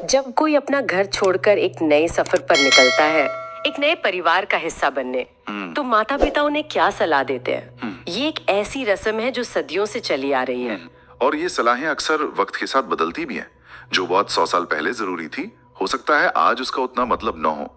जब कोई अपना घर छोड़कर एक नए सफर पर निकलता है, एक नए परिवार का हिस्सा बनने, तो माता पिता उन्हें क्या सलाह देते हैं? ये एक ऐसी रस्म है जो सदियों से चली आ रही है। और ये सलाहें अक्सर वक्त के साथ बदलती भी हैं। जो बहुत 100 साल पहले जरूरी थी, हो सकता है आज उसका उतना मतलब न हो,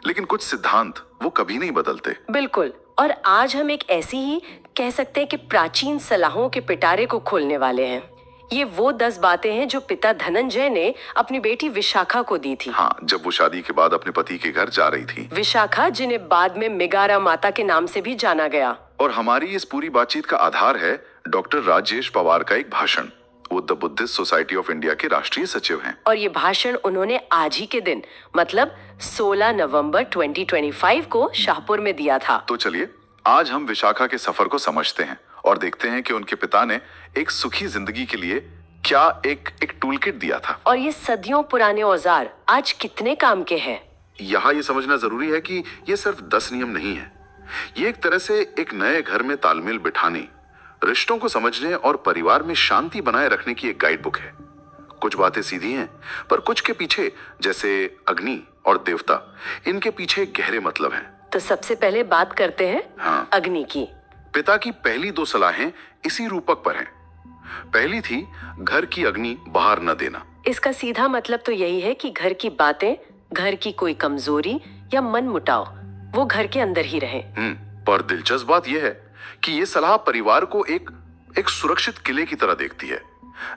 लेकिन कुछ सिद्धांत वो कभी नहीं बदलते। बिल्कुल। और आज हम एक ऐसी ही कह सकते हैं कि प्राचीन सलाहों के पिटारे को खोलने वाले हैं। ये वो 10 बातें हैं जो पिता धनंजय ने अपनी बेटी विशाखा को दी थी। हाँ, जब वो शादी के बाद अपने पति के घर जा रही थी। विशाखा, जिन्हें बाद में मिगारा माता के नाम से भी जाना गया। और हमारी इस पूरी बातचीत का आधार है डॉक्टर राजेश पवार का एक भाषण। वो the Buddhist society of India के राष्ट्रीय सचिव हैं। और ये भाषण उन्होंने आज ही के दिन मतलब 16 नवंबर 2025 को शाहपुर में दिया था। तो चलिए आज हम विशाखा के सफर को समझते हैं और देखते हैं कि उनके पिता ने एक सुखी जिंदगी के लिए क्या एक टूल किट दिया था। और ये सदियों पुराने औजार आज कितने काम के हैं। यहाँ ये समझना जरूरी है कि ये सिर्फ 10 नियम नहीं है। ये एक तरह से एक नए घर में तालमेल बिठाने, रिश्तों को समझने और परिवार में शांति बनाए रखने की एक गाइड बुक है। कुछ बातें सीधी हैं, पर कुछ के पीछे, जैसे अग्नि और देवता, इनके पीछे गहरे मतलब हैं। तो सबसे पहले बात करते हैं अग्नि की। पिता की पहली 2 सलाहें इसी रूपक पर हैं। पहली थी घर की अग्नि बाहर न देना। इसका सीधा मतलब तो यही है कि घर की बातें, घर की कोई कमजोरी या मन मुटाव, वो घर के अंदर ही रहे। पर दिलचस्प बात यह है कि ये सलाह परिवार को एक सुरक्षित किले की तरह देखती है।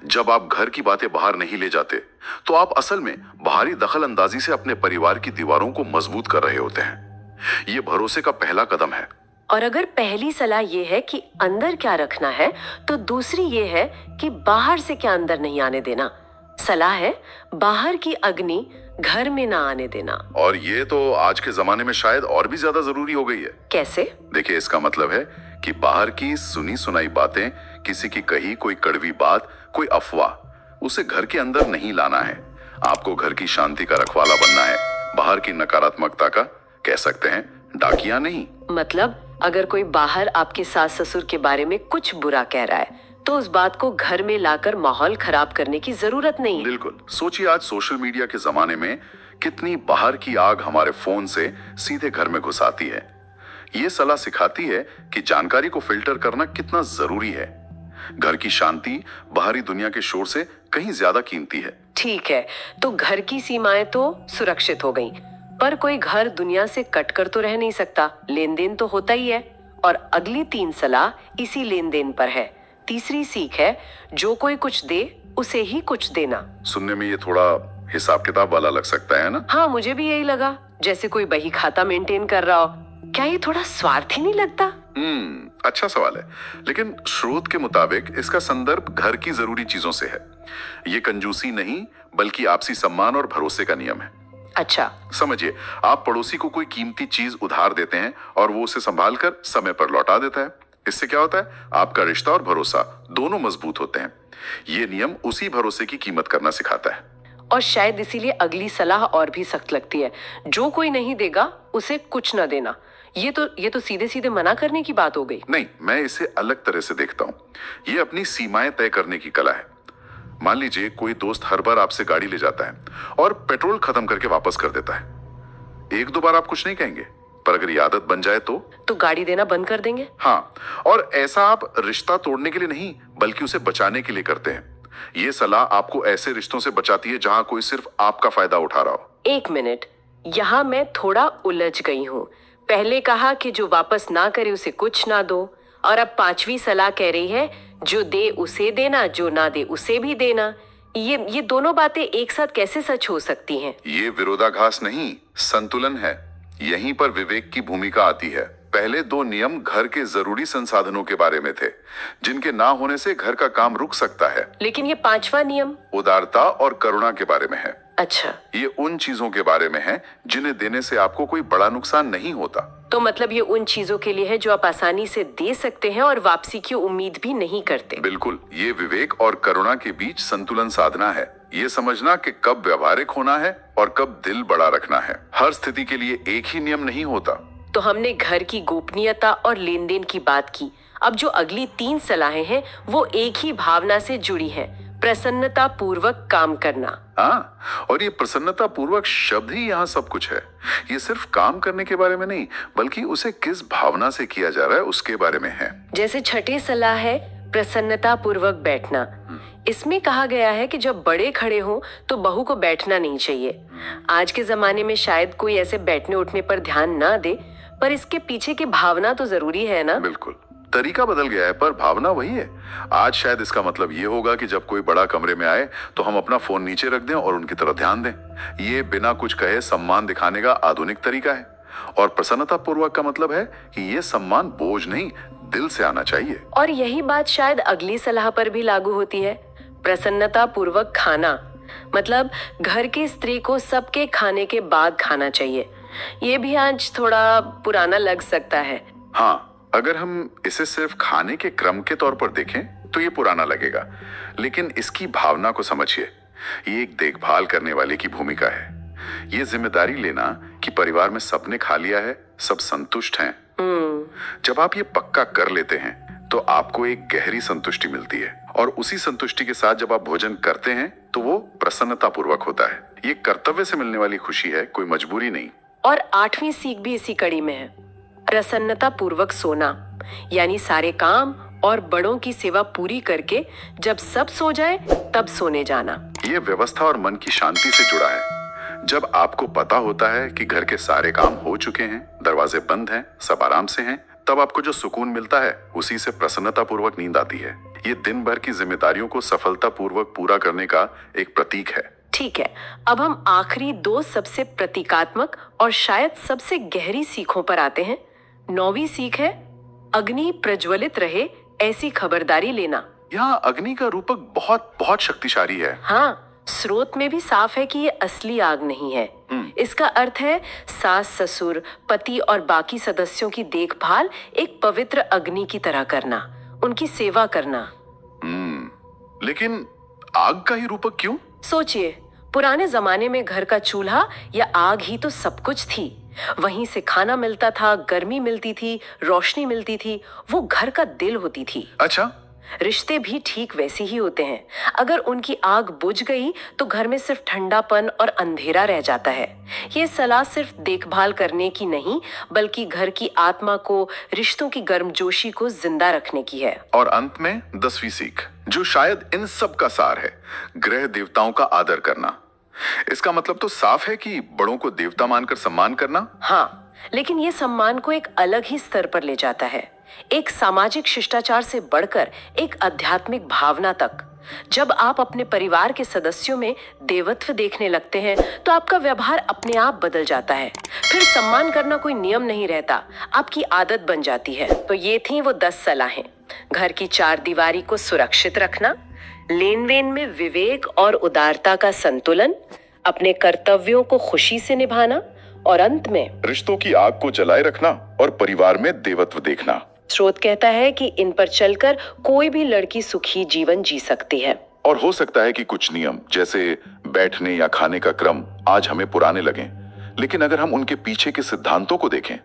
जब आप घर की बातें बाहर नहीं ले जाते, तो आप असल में बाहरी दखल अंदाजी से अपने परिवार की दीवारों को मजबूत कर रहे होते हैं। ये भरोसे का पहला कदम है। और अगर पहली सलाह ये है कि अंदर क्या रखना है, तो दूसरी ये है कि बाहर से क्या अंदर नहीं आने देना। सलाह है बाहर की अग्नि घर में ना आने देना। और ये तो आज के जमाने में शायद और भी ज्यादा जरूरी हो गई है। कैसे? देखिए, इसका मतलब है कि बाहर की सुनी सुनाई बातें, किसी की कही कोई कड़वी बात, कोई अफवाह, उसे घर के अंदर नहीं लाना है। आपको घर की शांति का रखवाला बनना है, बाहर की नकारात्मकता का, कह सकते हैं, डाकिया नहीं। मतलब अगर कोई बाहर आपके सास ससुर के बारे में कुछ बुरा कह रहा है, तो उस बात को घर में लाकर माहौल खराब करने की जरूरत नहीं। बिल्कुल। सोचिए, आज सोशल मीडिया के जमाने में कितनी बाहर की आग हमारे फोन से सीधे घर में घुस आती है। ये सलाह सिखाती है कि जानकारी को फिल्टर करना कितना जरूरी है। घर की शांति बाहरी दुनिया के शोर से कहीं ज्यादा कीमती है। ठीक है, तो घर की सीमाएं तो सुरक्षित हो गईं, पर कोई घर दुनिया से कटकर तो रह नहीं सकता। लेन देन तो होता ही है। और अगली 3 सलाह इसी लेन देन पर है। तीसरी सीख है जो कोई कुछ दे उसे ही कुछ देना। सुनने में ये थोड़ा हिसाब किताब वाला लग सकता है ना? हाँ, मुझे भी यही लगा, जैसे कोई बही खाता मेंटेन कर रहा हो। क्या ये थोड़ा स्वार्थी नहीं लगता? अच्छा सवाल है, लेकिन स्रोत के मुताबिक इसका संदर्भ घर की जरूरी चीजों से है। ये कंजूसी नहीं, बल्कि आपसी सम्मान और भरोसे का नियम है। अच्छा, समझिए, आप पड़ोसी को कोई कीमती चीज उधार देते हैं और वो उसे संभाल कर समय पर लौटा देता है। इससे क्या होता है? आपका रिश्ता और भरोसा दोनों मजबूत होते हैं। ये नियम उसी भरोसे की कीमत करना सिखाता है। और शायद इसीलिए अगली सलाह और भी सख्त लगती है, जो कोई नहीं देगा उसे कुछ न देना। ये तो सीधे सीधे मना करने की बात हो गई। नहीं, मैं इसे अलग तरह से देखता हूँ। ये अपनी सीमाएं तय करने की कला है। मान लीजिए कोई दोस्त हर बार आपसे गाड़ी ले जाता है और पेट्रोल खत्म करके वापस कर देता है। 1-2 बार आप कुछ नहीं कहेंगे, पर अगर ये आदत बन जाए तो गाड़ी देना बंद कर देंगे। हाँ, और ऐसा आप रिश्ता तोड़ने के लिए नहीं, बल्कि उसे बचाने के लिए करते हैं। ये सलाह आपको ऐसे रिश्तों से बचाती है जहां कोई सिर्फ आपका फायदा उठा रहा हो। 1 मिनट, यहाँ मैं थोड़ा उलझ गई हूँ। पहले कहा कि जो वापस ना करे उसे कुछ ना दो, और अब 5वीं सलाह कह रही है जो दे उसे देना, जो ना दे उसे भी देना। ये दोनों बातें एक साथ कैसे सच हो सकती हैं? ये विरोधाभास नहीं, संतुलन है। यहीं पर विवेक की भूमिका आती है। पहले 2 नियम घर के जरूरी संसाधनों के बारे में थे, जिनके ना होने से घर का काम रुक सकता है। लेकिन ये 5वां नियम उदारता और करुणा के बारे में है। अच्छा, ये उन चीजों के बारे में है जिन्हें देने से आपको कोई बड़ा नुकसान नहीं होता। तो मतलब ये उन चीजों के लिए है जो आप आसानी से दे सकते हैं और वापसी की उम्मीद भी नहीं करते। बिल्कुल, ये विवेक और करुणा के बीच संतुलन साधना है। ये समझना कि कब व्यवहारिक होना है और कब दिल बड़ा रखना है। हर स्थिति के लिए एक ही नियम नहीं होता। तो हमने घर की गोपनीयता और लेन देन की बात की। अब जो अगली 3 सलाहें हैं वो एक ही भावना से जुड़ी हैं, प्रसन्नता पूर्वक काम करना। हाँ, और ये प्रसन्नता पूर्वक शब्द ही यहाँ सब कुछ है। ये सिर्फ काम करने के बारे में नहीं, बल्कि उसे किस भावना से किया जा रहा है उसके बारे में है। जैसे छठी सलाह है प्रसन्नता पूर्वक बैठना। इसमें कहा गया है कि जब बड़े खड़े हों तो बहू को बैठना नहीं चाहिए। आज के जमाने में शायद कोई ऐसे बैठने उठने पर ध्यान ना दे, पर इसके पीछे की भावना तो जरूरी है ना। बिल्कुल, तरीका बदल गया है पर भावना वही है। आज शायद इसका मतलब ये होगा कि जब कोई बड़ा कमरे में आए तो हम अपना फोन नीचे रख दें और उनकी तरफ ध्यान दें। ये बिना कुछ कहे सम्मान दिखाने का आधुनिक तरीका है। और प्रसन्नता पूर्वक का मतलब है कि ये सम्मान बोझ नहीं, दिल से आना चाहिए। और यही बात शायद अगली सलाह पर भी लागू होती है, प्रसन्नता पूर्वक खाना। मतलब घर की स्त्री को सबके खाने के बाद खाना चाहिए। ये भी आज थोड़ा पुराना लग सकता है। हाँ, अगर हम इसे सिर्फ खाने के क्रम के तौर पर देखें तो ये पुराना लगेगा, लेकिन इसकी भावना को समझिए। ये एक देखभाल करने वाले की भूमिका है। ये जिम्मेदारी लेना कि परिवार में सबने खा लिया है, सब संतुष्ट हैं। जब आप ये पक्का कर लेते हैं तो आपको एक गहरी संतुष्टि मिलती है, और उसी संतुष्टि के साथ जब आप भोजन करते हैं तो वो प्रसन्नता पूर्वक होता है। ये कर्तव्य से मिलने वाली खुशी है, कोई मजबूरी नहीं। और 8वीं सीख भी इसी कड़ी में है, प्रसन्नता पूर्वक सोना। यानी सारे काम और बड़ों की सेवा पूरी करके जब सब सो जाए तब सोने जाना। ये व्यवस्था और मन की शांति से जुड़ा है। जब आपको पता होता है कि घर के सारे काम हो चुके हैं, दरवाजे बंद हैं, सब आराम से हैं, तब आपको जो सुकून मिलता है उसी से प्रसन्नता पूर्वक नींद आती है। ये दिन भर की जिम्मेदारियों को सफलता पूर्वक पूरा करने का एक प्रतीक है। ठीक है, अब हम आखिरी 2 सबसे प्रतीकात्मक और शायद सबसे गहरी सीखों पर आते हैं। 9वीं सीख है अग्नि प्रज्वलित रहे ऐसी खबरदारी लेना। यहाँ अग्नि का रूपक बहुत बहुत शक्तिशाली है। हाँ, स्रोत में भी साफ है कि ये असली आग नहीं है। इसका अर्थ है सास ससुर, पति और बाकी सदस्यों की देखभाल एक पवित्र अग्नि की तरह करना, उनकी सेवा करना। लेकिन आग का ही रूपक क्यों? सोचिए, पुराने जमाने में घर का चूल्हा या आग ही तो सब कुछ थी। वहीं से खाना मिलता था, गर्मी मिलती थी, रोशनी मिलती थी। वो घर का दिल होती थी। अच्छा, रिश्ते भी ठीक वैसे ही होते हैं। अगर उनकी आग बुझ गई तो घर में सिर्फ ठंडापन और अंधेरा रह जाता है। ये सलाह सिर्फ देखभाल करने की नहीं, बल्कि घर की आत्मा को, रिश्तों की गर्मजोशी को जिंदा रखने की है। और अंत में 10वीं सीख, जो शायद इन सब का सार है, ग्रह देवताओं का आदर करना। इसका मतलब तो साफ है कि बड़ों को देवता मानकर सम्मान करना। हाँ, लेकिन ये सम्मान को एक अलग ही स्तर पर ले जाता है, एक सामाजिक शिष्टाचार से बढ़कर एक आध्यात्मिक भावना तक। जब आप अपने परिवार के सदस्यों में देवत्व देखने लगते हैं तो आपका व्यवहार अपने आप बदल जाता है। फिर सम्मान करना कोई नियम नहीं रहता, आपकी आदत बन जाती है। तो ये थी वो 10 सलाहें। घर की 4 दीवारी को सुरक्षित रखना, लेन देन में विवेक और उदारता का संतुलन, अपने कर्तव्यों को खुशी से निभाना, और अंत में रिश्तों की आग को जलाए रखना और परिवार में देवत्व देखना। स्रोत कहता है कि इन पर चलकर कोई भी लड़की सुखी जीवन जी सकती है। और हो सकता है कि कुछ नियम जैसे बैठने या खाने का क्रम आज हमें पुराने लगें, लेकिन अगर हम उनके पीछे के सिद्धांतों को देखें,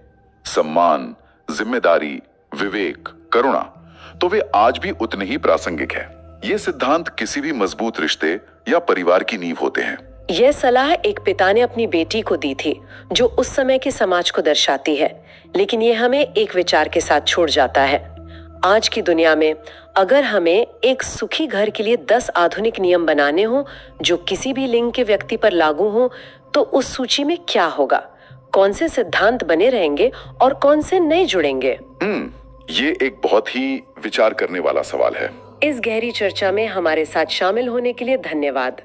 सम्मान, जिम्मेदारी, विवेक, करुणा, तो वे आज भी उतने ही प्रासंगिक हैं। ये सिद्धांत किसी भी मजबूत रिश्ते या परिवार की नींव होते हैं। यह सलाह एक पिता ने अपनी बेटी को दी थी, जो उस समय के समाज को दर्शाती है, लेकिन ये हमें एक विचार के साथ छोड़ जाता है। आज की दुनिया में अगर हमें एक सुखी घर के लिए 10 आधुनिक नियम बनाने हो जो किसी भी लिंग के व्यक्ति पर लागू हो, तो उस सूची में क्या होगा? कौन से सिद्धांत बने रहेंगे और कौन से नए जुड़ेंगे? ये एक बहुत ही विचार करने वाला सवाल है। इस गहरी चर्चा में हमारे साथ शामिल होने के लिए धन्यवाद।